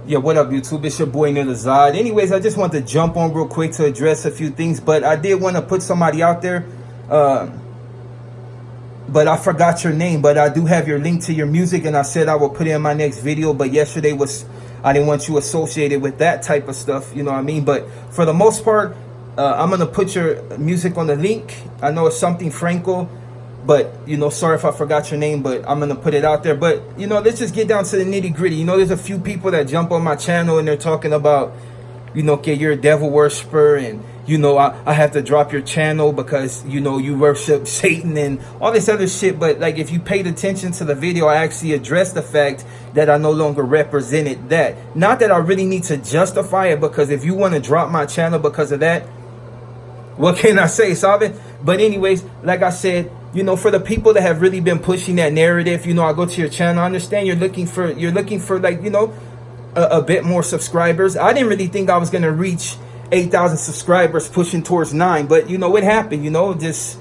Yeah, what up, YouTube? It's your boy Zod. Anyways, I just want to jump on real quick to address a few things, but I did want to put somebody out there. But I forgot your name, but I do have your link to your music, and I said I will put it in my next video. But yesterday I didn't want you associated with that type of stuff, you know what I mean? But for the most part, I'm gonna put your music on the link. I know it's something Franco, but sorry if I forgot your name, but I'm gonna put it out there. But let's just get down to the nitty gritty. There's a few people that jump on my channel and they're talking about, okay, you're a devil worshiper, and I have to drop your channel because you worship Satan and all this other shit. But like, if you paid attention to the video, I actually addressed the fact that I no longer represented that. Not that I really need to justify it, because if you want to drop my channel because of that, what can I say, Salvin? But anyways, like I said, for the people that have really been pushing that narrative, I go to your channel. I understand you're looking for like, a bit more subscribers. I didn't really think I was gonna reach 8,000 subscribers, pushing towards 9. But what happened? Just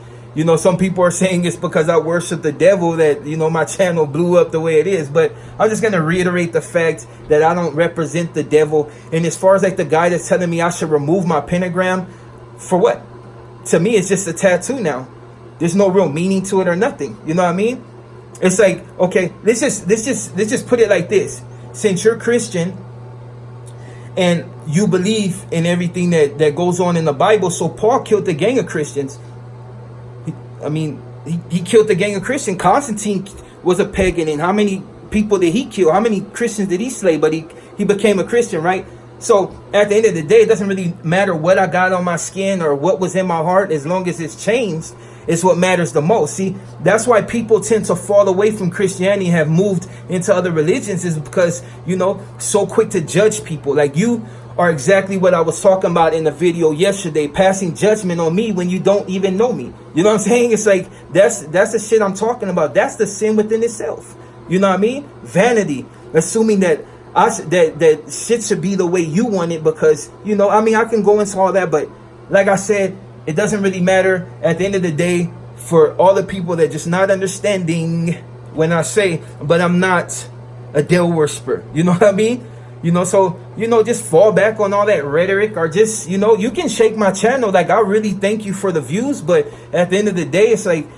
some people are saying it's because I worship the devil that my channel blew up the way it is. But I'm just gonna reiterate the fact that I don't represent the devil. And as far as like the guy that's telling me I should remove my pentagram, for what? To me, it's just a tattoo now. There's no real meaning to it or nothing. You know what I mean? It's like, okay, let's just put it like this. Since you're Christian and you believe in everything that goes on in the Bible, so Paul killed a gang of Christians. He killed a gang of Christians. Constantine was a pagan, and how many people did he kill? How many Christians did he slay? But he became a Christian, right? So at the end of the day, it doesn't really matter what I got on my skin or what was in my heart, as long as it's changed. It's what matters the most. See, that's why people tend to fall away from Christianity and have moved into other religions, is because, so quick to judge people. Like, you are exactly what I was talking about in the video yesterday, passing judgment on me when you don't even know me. You know what I'm saying? It's like, that's the shit I'm talking about. That's the sin within itself. You know what I mean? Vanity, assuming that that shit should be the way you want it, because, I can go into all that, but like I said, it doesn't really matter at the end of the day for all the people that just not understanding when I say, but I'm not a devil worshiper. You know what I mean? So, just fall back on all that rhetoric, or just, you can shake my channel. Like, I really thank you for the views, but at the end of the day, it's like,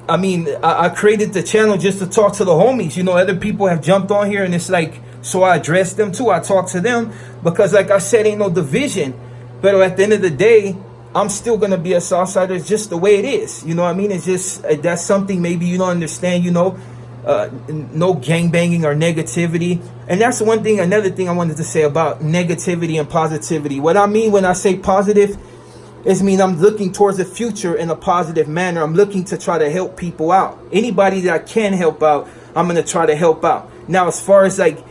I created the channel just to talk to the homies. Other people have jumped on here, and it's like, so I address them too. I talk to them because, like I said, ain't no division. But at the end of the day, I'm still going to be a Southsider. It's just the way it is. You know what I mean? It's just, that's something maybe you don't understand, no gangbanging or negativity. And that's one thing, another thing I wanted to say about negativity and positivity. What I mean when I say positive is I'm looking towards the future in a positive manner. I'm looking to try to help people out. Anybody that I can help out, I'm going to try to help out. Now, as far as like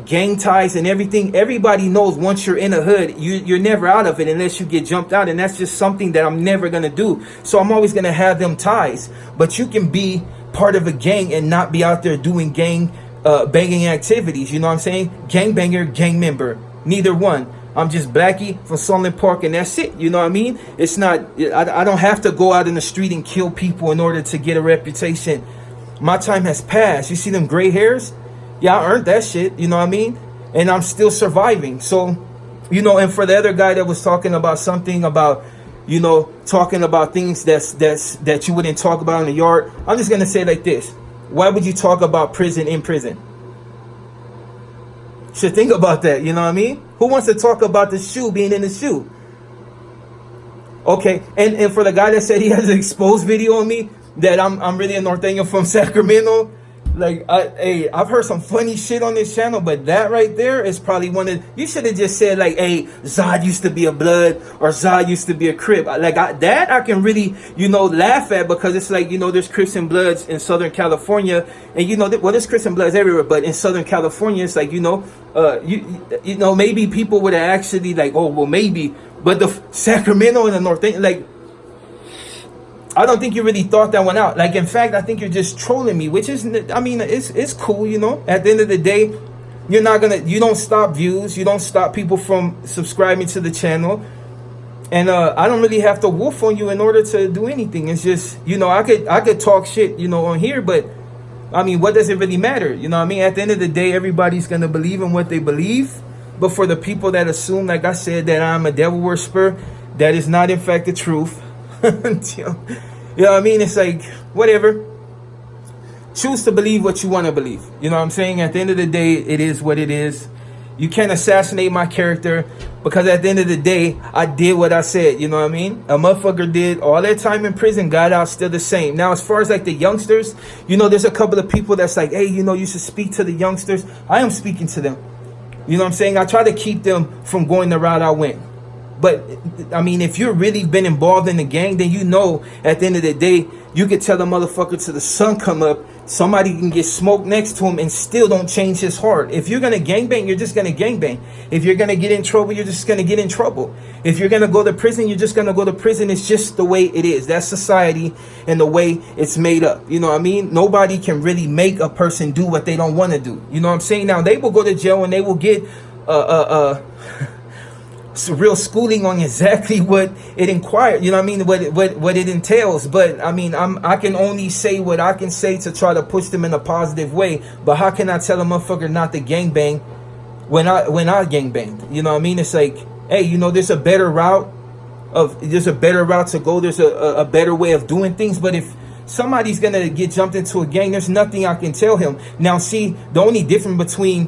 gang ties and everything, everybody knows once you're in a hood, you're never out of it unless you get jumped out, and that's just something that I'm never gonna do. So I'm always gonna have them ties. But you can be part of a gang and not be out there doing gang banging activities. You know what I'm saying? Gang banger, gang member, neither one. I'm just Blackie from Solon Park, and that's it. You know what I mean? It's not, I don't have to go out in the street and kill people in order to get a reputation. My time has passed. You see them gray hairs? Yeah, I earned that shit, you know what I mean? And I'm still surviving. So, and for the other guy that was talking about something about, talking about things that you wouldn't talk about in the yard, I'm just going to say it like this. Why would you talk about prison in prison? Should think about that, you know what I mean? Who wants to talk about the shoe being in the shoe? Okay, and for the guy that said he has an exposed video on me, that I'm really a Norteño from Sacramento, like, I've heard some funny shit on this channel, but that right there is probably one of, you should have just said like, hey, Zod used to be a Blood, or Zod used to be a Crip. Like, that I can really, laugh at, because it's like, there's Crips and Bloods in Southern California, and well, there's Crips and Bloods everywhere, but in Southern California, it's like, maybe people would have actually like, oh, well, maybe, but the Sacramento and the North, like, I don't think you really thought that one out. Like, in fact, I think you're just trolling me, which is, it's cool, At the end of the day, you don't stop views. You don't stop people from subscribing to the channel. And I don't really have to wolf on you in order to do anything. It's just, I could talk shit, on here, but I mean, what does it really matter? You know what I mean? At the end of the day, everybody's going to believe in what they believe. But for the people that assume, like I said, that I'm a devil worshiper, that is not in fact the truth. You know what I mean? It's like, whatever. Choose to believe what you want to believe. You know what I'm saying? At the end of the day, it is what it is. You can't assassinate my character, because at the end of the day, I did what I said. You know what I mean? A motherfucker did all that time in prison, got out still the same. Now, as far as like the youngsters, you know, there's a couple of people that's like, hey, you know, you should speak to the youngsters. I am speaking to them. You know what I'm saying? I try to keep them from going the route I went. But, I mean, if you've really been involved in the gang, then you know at the end of the day, you could tell the motherfucker till the sun come up, somebody can get smoked next to him and still don't change his heart. If you're going to gangbang, you're just going to gangbang. If you're going to get in trouble, you're just going to get in trouble. If you're going to go to prison, you're just going to go to prison. It's just the way it is. That's society and the way it's made up. You know what I mean? Nobody can really make a person do what they don't want to do. You know what I'm saying? Now, they will go to jail and they will get real schooling on exactly what it inquired, you know what I mean, what it entails. But I mean, I can only say what I can say to try to push them in a positive way. But how can I tell a motherfucker not to gangbang when I gangbanged? You know what I mean? It's like, hey, you know, there's a better route to go. There's a better way of doing things. But if somebody's gonna get jumped into a gang, there's nothing I can tell him. Now, see, the only difference between,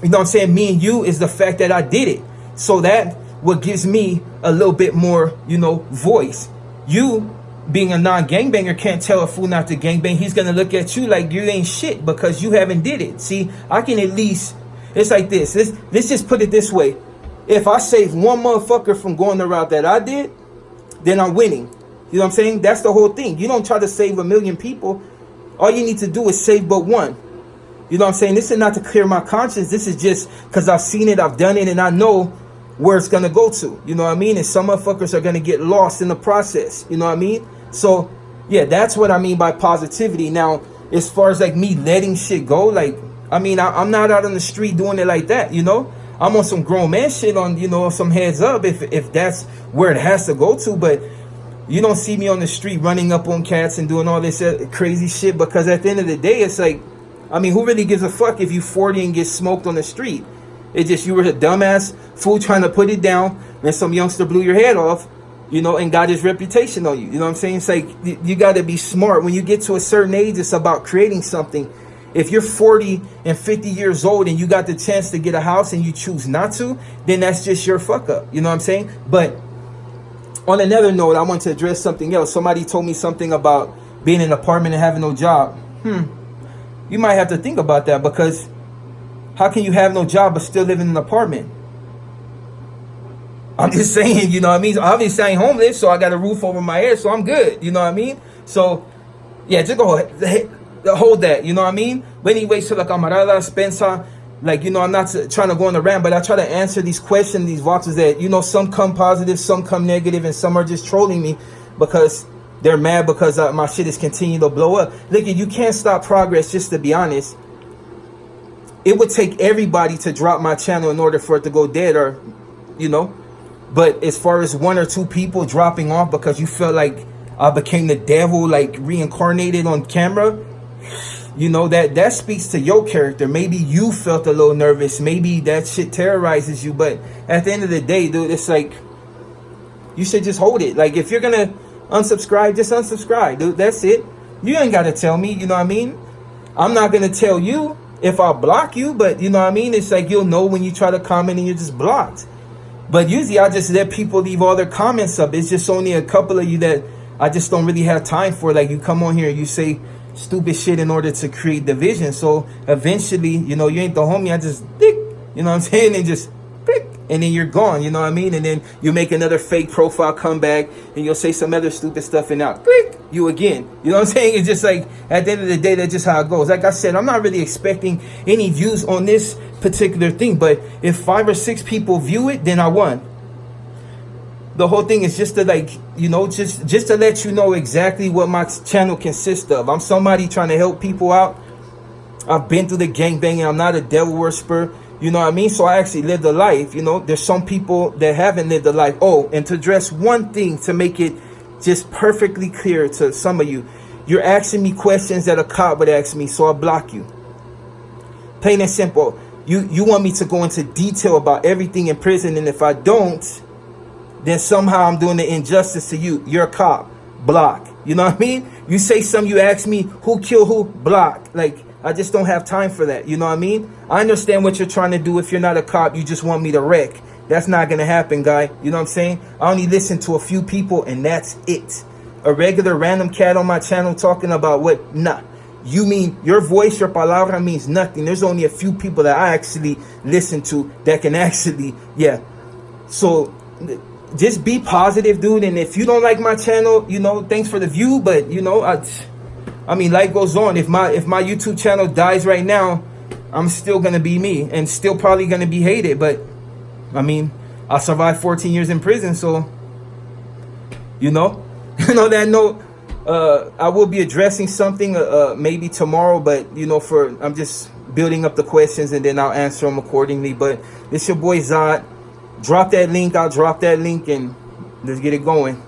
you know what I'm saying, me and you is the fact that I did it. So that what gives me a little bit more, you know, voice. You being a non-gangbanger can't tell a fool not to gangbang. He's going to look at you like you ain't shit because you haven't did it. See, I can at least, it's like this. Let's just put it this way. If I save one motherfucker from going the route that I did, then I'm winning. You know what I'm saying? That's the whole thing. You don't try to save a million people. All you need to do is save but one. You know what I'm saying? This is not to clear my conscience. This is just because I've seen it, I've done it, and I know where it's going to go to. You know what I mean? And some motherfuckers are going to get lost in the process. You know what I mean? So, yeah, that's what I mean by positivity. Now, as far as like me letting shit go, like, I mean, I'm not out on the street doing it like that, you know? I'm on some grown man shit on, you know, some heads up if that's where it has to go to. But you don't see me on the street running up on cats and doing all this crazy shit, because at the end of the day, it's like, I mean, who really gives a fuck if you 40 and get smoked on the street? It's just you were a dumbass fool trying to put it down, and some youngster blew your head off, you know, and got his reputation on you. You know what I'm saying? It's like, you got to be smart. When you get to a certain age, it's about creating something. If you're 40 and 50 years old and you got the chance to get a house and you choose not to, then that's just your fuck up. You know what I'm saying? But on another note, I want to address something else. Somebody told me something about being in an apartment and having no job. You might have to think about that, because how can you have no job but still live in an apartment? I'm just saying, you know what I mean? Obviously, I ain't homeless, so I got a roof over my head, so I'm good. You know what I mean? So, yeah, just go ahead, hold that. You know what I mean? But anyway, so la camarada Spencer, like, you know, I'm not trying to go on the rant, but I try to answer these questions, these voxes that, you know, some come positive, some come negative, and some are just trolling me because they're mad because my shit is continuing to blow up. Look, you can't stop progress, just to be honest. It would take everybody to drop my channel in order for it to go dead, or, you know. But as far as one or two people dropping off because you felt like I became the devil, like reincarnated on camera, you know, that speaks to your character. Maybe you felt a little nervous. Maybe that shit terrorizes you. But at the end of the day, dude, it's like, you should just hold it. Like, if you're going to unsubscribe, just unsubscribe, dude. That's it. You ain't got to tell me, you know what I mean? I'm not going to tell you if I block you, but you know what I mean? It's like, you'll know when you try to comment and you're just blocked. But usually I just let people leave all their comments up. It's just only a couple of you that I just don't really have time for. Like, you come on here and you say stupid shit in order to create division. So eventually, you know, you ain't the homie. I just, click, you know what I'm saying? And just, click, and then you're gone, you know what I mean? And then you make another fake profile, come back, and you'll say some other stupid stuff, and now, click, you again. You know what I'm saying? It's just like, at the end of the day, that's just how it goes. Like I said, I'm not really expecting any views on this particular thing, but if 5 or 6 people view it, then I won. The whole thing is just to, like, you know, just to let you know exactly what my channel consists of. I'm somebody trying to help people out. I've been through the gangbanging. I'm not a devil worshiper. You know what I mean? So I actually lived a life. You know, there's some people that haven't lived a life. Oh, and to address one thing to make it just perfectly clear to some of you. You're asking me questions that a cop would ask me, so I block you. Plain and simple. You want me to go into detail about everything in prison, and if I don't, then somehow I'm doing the injustice to you. You're a cop. Block. You know what I mean? You say something, you ask me who killed who, block. Like, I just don't have time for that. You know what I mean? I understand what you're trying to do. If you're not a cop, you just want me to wreck. That's not going to happen, guy. You know what I'm saying? I only listen to a few people, and that's it. A regular random cat on my channel talking about what? Nah. You mean your voice, your palabra means nothing. There's only a few people that I actually listen to that can actually, yeah. So just be positive, dude. And if you don't like my channel, you know, thanks for the view. But, you know, I mean, life goes on. If my YouTube channel dies right now, I'm still going to be me and still probably going to be hated. But, I mean, I survived 14 years in prison. So, you know, that note, I will be addressing something maybe tomorrow. But, you know, I'm just building up the questions and then I'll answer them accordingly. But this your boy Zod. Drop that link. I'll drop that link and let's get it going.